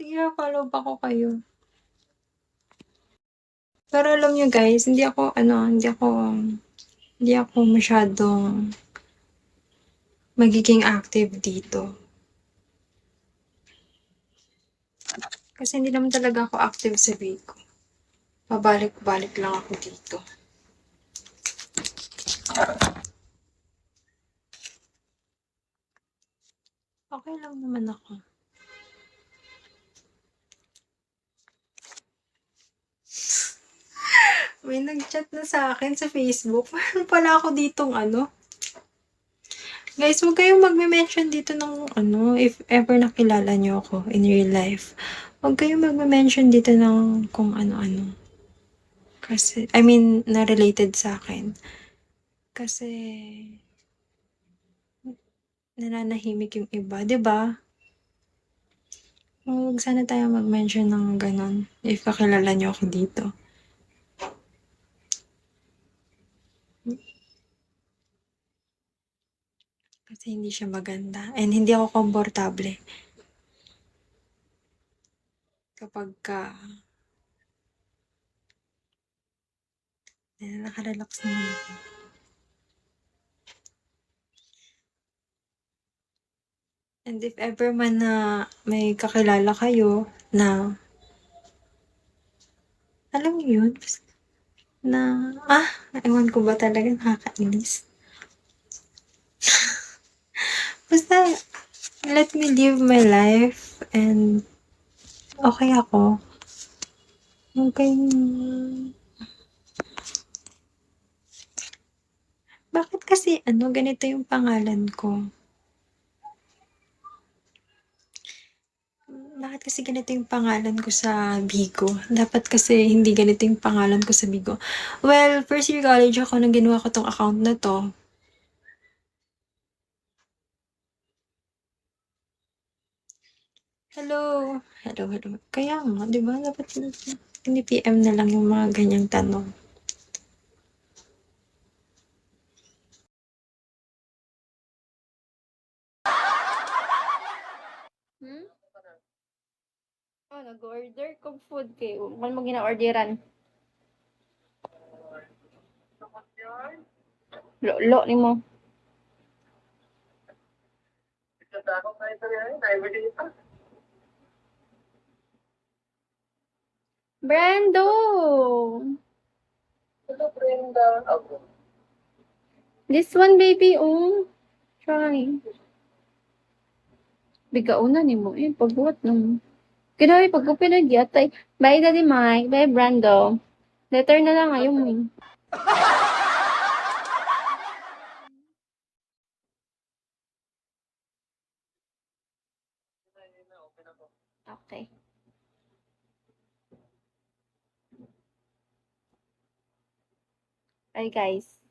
Sige, follow back ko kayo. Pero alam niyo guys, hindi ako masyadong magiging active dito. Kasi hindi naman talaga ako active sa Bigo. Pabalik-balik lang ako dito. Okay lang naman ako. May nag-chat na sa akin sa Facebook. Meron pala ako ditong ano. Guys, huwag kayong magme-mention dito ng ano, if ever nakilala niyo ako in real life. Huwag kayong magme-mention dito ng kung ano-ano. Kasi, I mean, na related sa akin. Kasi, nananahimik yung iba, 'di ba? Huwag sana tayo mag-mention ng gano'n if kakilala niyo ako dito. Kasi hindi siya maganda and hindi ako komportable kapagka naka-relax naman ako. And if ever man na may kakilala kayo na alam niyo yun, na, ewan ko ba talaga, nakakainis. Basta, let me live my life and okay ako. Huwag kayong, bakit kasi ano, ganito yung pangalan ko? Bakit kasi ganito yung pangalan ko sa Bigo? Dapat kasi hindi ganito yung pangalan ko sa Bigo. Well, first year college ako nung ginawa ko tong account na 'to. Hello, hello. Kaya nga, 'di ba dapat pini-PM na lang yung mga ganyang tanong. Hmm? Nag-order kog food kay man mo gina-orderan. Lo nimo. Brando! This one, baby, oh. Try. Bigauna nimo pagbuhat nung. Kinawi pag-upin na gyatay. Bye, Daddy Mike. Bye, Brando. Letter na lang ayaw mo. Okay. Bye, guys.